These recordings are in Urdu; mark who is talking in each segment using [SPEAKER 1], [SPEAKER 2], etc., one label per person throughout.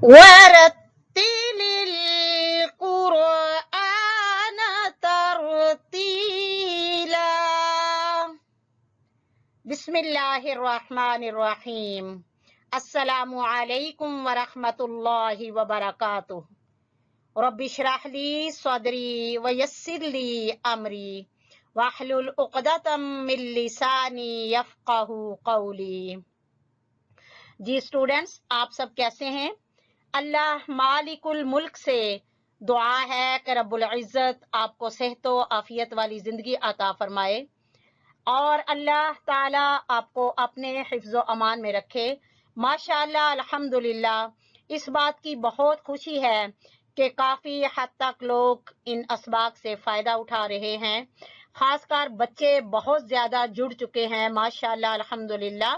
[SPEAKER 1] ورتل القرآن ترتیلا. بسم اللہ الرحمن الرحیم. السلام علیکم ورحمۃ اللہ وبرکاتہ. رب اشرح لی صدری ویسر لی امری واحلل عقدۃ من لسانی یفقہوا قولی. جی اسٹوڈینٹس، آپ سب کیسے ہیں؟ اللہ مالک الملک سے دعا ہے کہ رب العزت آپ کو صحت و عافیت والی زندگی عطا فرمائے، اور اللہ تعالی آپ کو اپنے حفظ و امان میں رکھے. ماشاءاللہ الحمدللہ، اس بات کی بہت خوشی ہے کہ کافی حد تک لوگ ان اسباق سے فائدہ اٹھا رہے ہیں. خاص کر بچے بہت زیادہ جڑ چکے ہیں ماشاءاللہ الحمدللہ.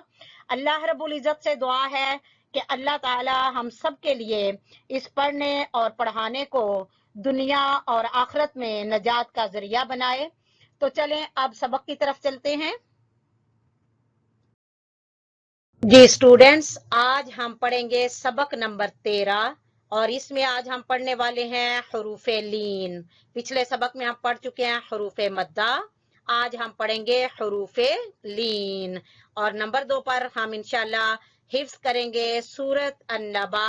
[SPEAKER 1] اللہ رب العزت سے دعا ہے کہ اللہ تعالی ہم سب کے لیے اس پڑھنے اور پڑھانے کو دنیا اور آخرت میں نجات کا ذریعہ بنائے. تو چلیں اب سبق کی طرف چلتے ہیں. جی اسٹوڈینٹس، آج ہم پڑھیں گے سبق نمبر 13، اور اس میں آج ہم پڑھنے والے ہیں حروف لین. پچھلے سبق میں ہم پڑھ چکے ہیں حروف مدہ، آج ہم پڑھیں گے حروف لین. اور نمبر 2 پر ہم انشاءاللہ حفظ کریں گے سورۃ النبا،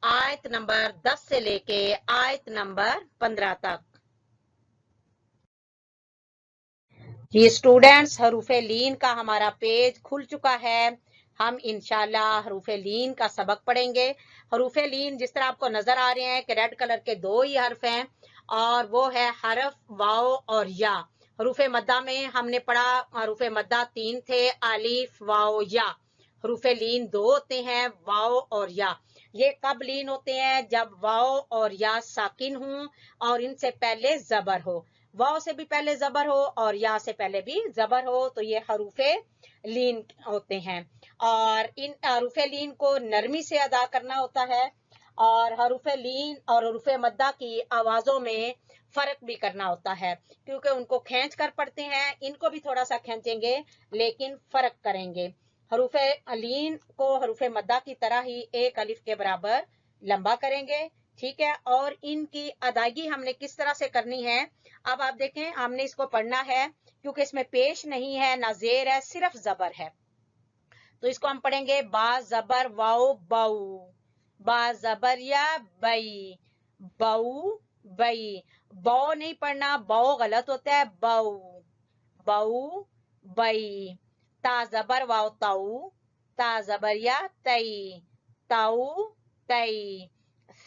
[SPEAKER 1] آیت نمبر 10 سے لے کے آیت نمبر 15 تک. جی اسٹوڈینٹس، حروف لین کا ہمارا پیج کھل چکا ہے. ہم انشاءاللہ حروف لین کا سبق پڑھیں گے. حروف لین جس طرح آپ کو نظر آ رہے ہیں کہ ریڈ کلر کے 2 ہی حرف ہیں، اور وہ ہے حرف واو اور یا. حروف مدہ میں ہم نے پڑھا حروف مدہ 3 تھے، الف واو یا. حروف لین 2 ہوتے ہیں، واو اور یا. یہ کب لین ہوتے ہیں؟ جب واو اور یا ساکن ہوں اور ان سے پہلے زبر ہو. واو سے بھی پہلے زبر ہو اور یا سے پہلے بھی زبر ہو تو یہ حروف لین ہوتے ہیں. اور ان حروف لین کو نرمی سے ادا کرنا ہوتا ہے، اور حروف لین اور حروف مدہ کی آوازوں میں فرق بھی کرنا ہوتا ہے، کیونکہ ان کو کھینچ کر پڑھتے ہیں. ان کو بھی تھوڑا سا کھینچیں گے لیکن فرق کریں گے. حروف لین کو حروف مدہ کی طرح ہی ایک الف کے برابر لمبا کریں گے، ٹھیک ہے. اور ان کی ادائیگی ہم نے کس طرح سے کرنی ہے، اب آپ دیکھیں. ہم نے اس کو پڑھنا ہے کیونکہ اس میں پیش نہیں ہے، نہ زیر ہے، صرف زبر ہے. تو اس کو ہم پڑھیں گے با زبر واو باؤ، با زبر یا بئی، باؤ بئی. باؤ نہیں پڑھنا، باؤ غلط ہوتا ہے، باؤ باؤ بئی. تا زبر واو تاؤ، تا زبر یا تئی، تاؤ تئی.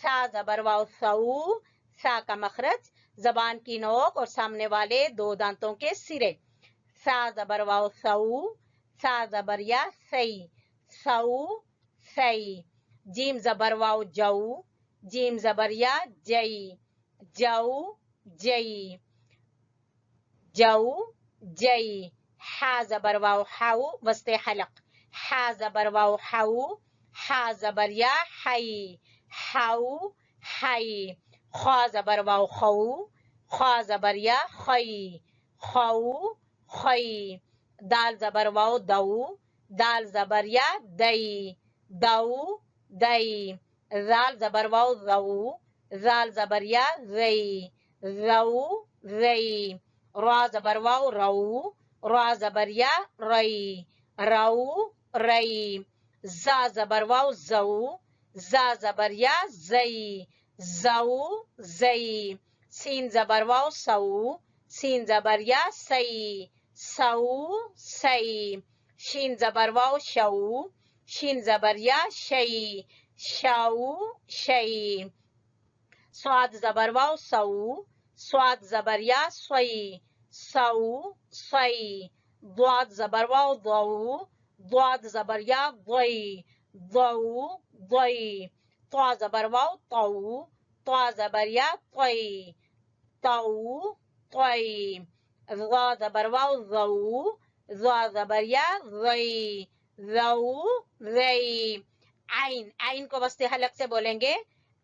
[SPEAKER 1] سا زبر واو سو، سا کا مخرج زبان کی نوک اور سامنے والے 2 دانتوں کے سرے. سا زبر واو سو، سا زبر یا سی، سو سی. جیم زبر واو جو، جیم زبر یا جئی، جو جئی، جو جئی. حا زبر واو حو وسط حلق، حا زبر واو حو، حا زبر یا حی، حو حی. خا زبر واو خو، خا زبر یا خی، خو خی. دال زبر واو دو، دال زبر یا دئی، دو دئی. زال زبر واو زو، زال زبر یا زئی، زو زئی. را زبر واو رو، را زبر یا رئی، رو رئی. زا زبر واو زو، زا زبر یا زئی، زو زئی. سین زبر واو سو، سین زبر یا سی، سو سی. شین زبر واو شو، شین زبر یا شئی، شو شئی. صاد زبر واو سو، صاد زبر یا سوئی، سو سوئی. ضاد زبر واو ضو، ضاد زبر یا ضئی، ضو ضئی. طا زبر واو طو، طا زبر یا طئی، طو طئی. ظا زبر واو ضو، ظا زبر یا ضئی، ضو ضئی. عین، عین کو وسط حلق سے بولیں گے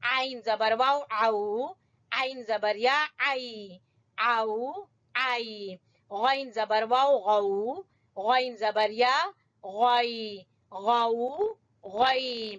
[SPEAKER 1] عین زبر واو عو، عین زبر یا عئی، عو عئی. غین زبر واو غو، غین زبر یا غئی، غو غئی.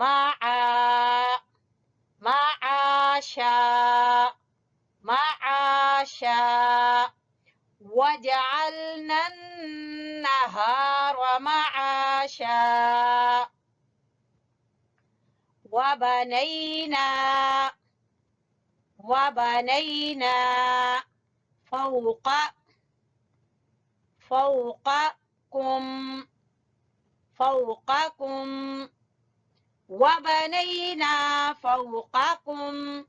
[SPEAKER 1] معا معاشا معاشا وجعلنا النهار معاشا وبنينا فوقكم وبنينا فوقكم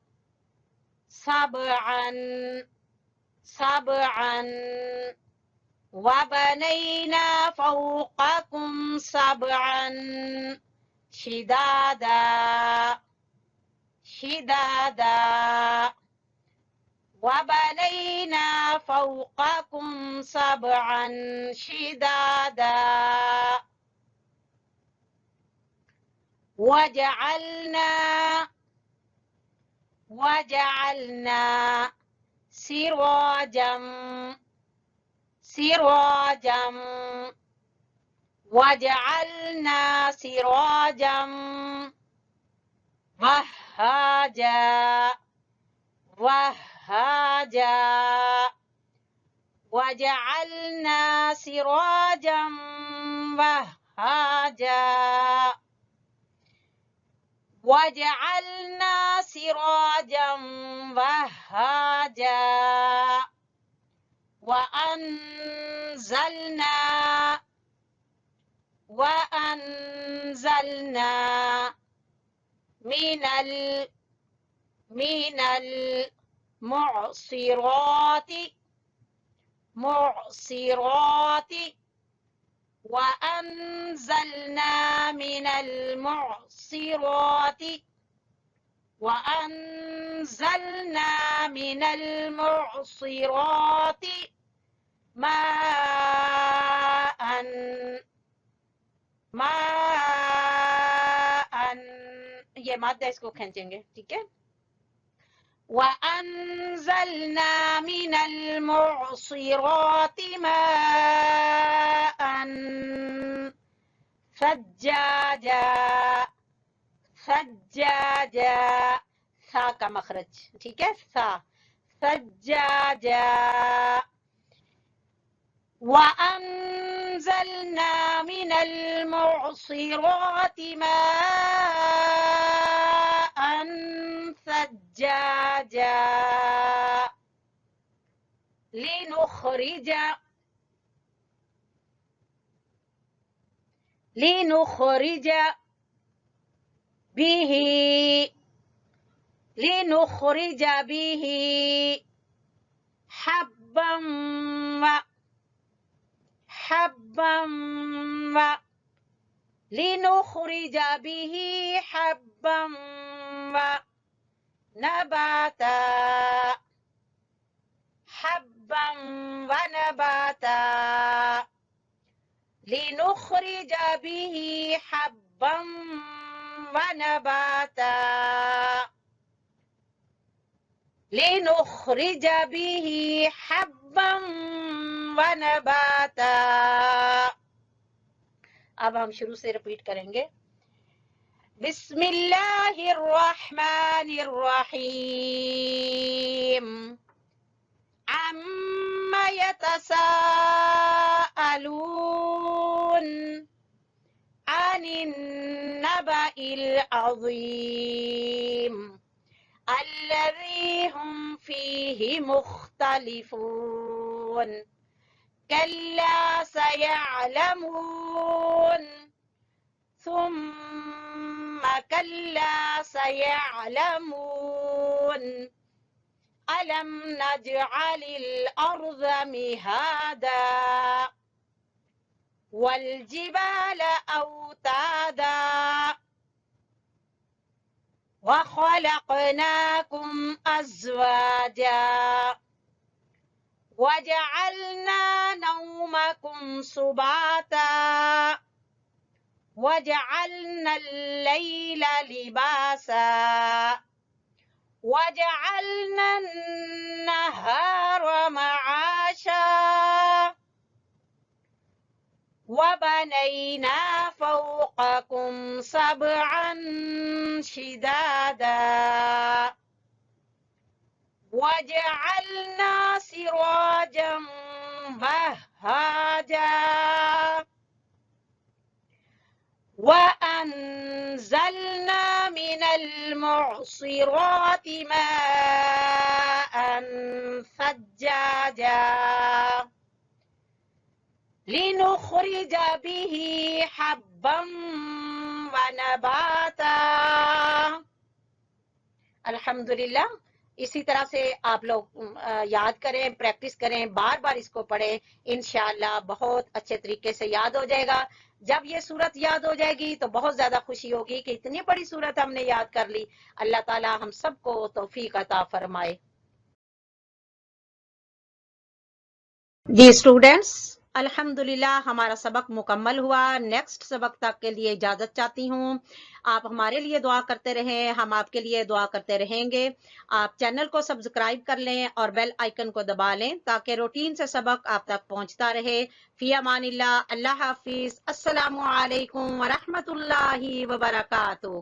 [SPEAKER 1] سبعا وبنينا فوقكم سبعا شدادا وبنينا فوقكم سبعا شدادا وجعلنا سراجا وجعلنا سراجا وهاجا وجعلنا سراجا وهاجا وأنزلنا من المعصرات وأنزلنا من المعصرات ماء یہ مادہ اس کو کھینچیں گے ٹھیک ہے وَأَنزَلْنَا مِنَ الْمُعْصِرَاتِ مَاءً ثَجَّاجًا ثا کا مخرج ٹھیک ہے ثجاجا وَأَنزَلْنَا مِنَ الْمُعْصِرَاتِ مَاءً ثَجَّاجًا لنخرج به حبا ونباتا لنخرج به حبا ونباتا اب ہم شروع سے ریپیٹ کریں گے بسم اللہ الرحمن الرحیم عم يتساءلون عن النبأ العظيم الذي هم فيه مختلفون كلا سيعلمون ثم كلا سيعلمون ألم نجعل الأرض مهادا والجبال أوتادا وخلقناكم أزواجا وجعلنا نومكم سباتا وجعلنا الليل لباسا وجعلنا النهار معاشا وَبَنَيْنَا فَوْقَكُمْ سَبْعًا شِدَادًا وَجَعَلْنَا سِرَاجًا وَهَّاجًا وَأَنزَلْنَا مِنَ الْمُعْصِرَاتِ مَاءً ثَجَّاجًا لِنُخْرِجَ بِهِ حَبًّا وَنَبَاتًا۔ الحمدللہ، اسی طرح سے آپ لوگ یاد کریں، پریکٹس کریں، بار بار اس کو پڑھیں، انشاءاللہ بہت اچھے طریقے سے یاد ہو جائے گا۔ جب یہ سورت یاد ہو جائے گی تو بہت زیادہ خوشی ہوگی کہ اتنی بڑی سورت ہم نے یاد کر لی۔ اللہ تعالی ہم سب کو توفیق عطا فرمائے۔ جی اسٹوڈینٹس، الحمدللہ ہمارا سبق مکمل ہوا۔ نیکسٹ سبق تک کے لیے اجازت چاہتی ہوں۔ آپ ہمارے لیے دعا کرتے رہیں، ہم آپ کے لیے دعا کرتے رہیں گے۔ آپ چینل کو سبسکرائب کر لیں اور بیل آئیکن کو دبا لیں تاکہ روٹین سے سبق آپ تک پہنچتا رہے۔ فی امان اللہ، اللہ حافظ، السلام علیکم ورحمۃ اللہ وبرکاتہ۔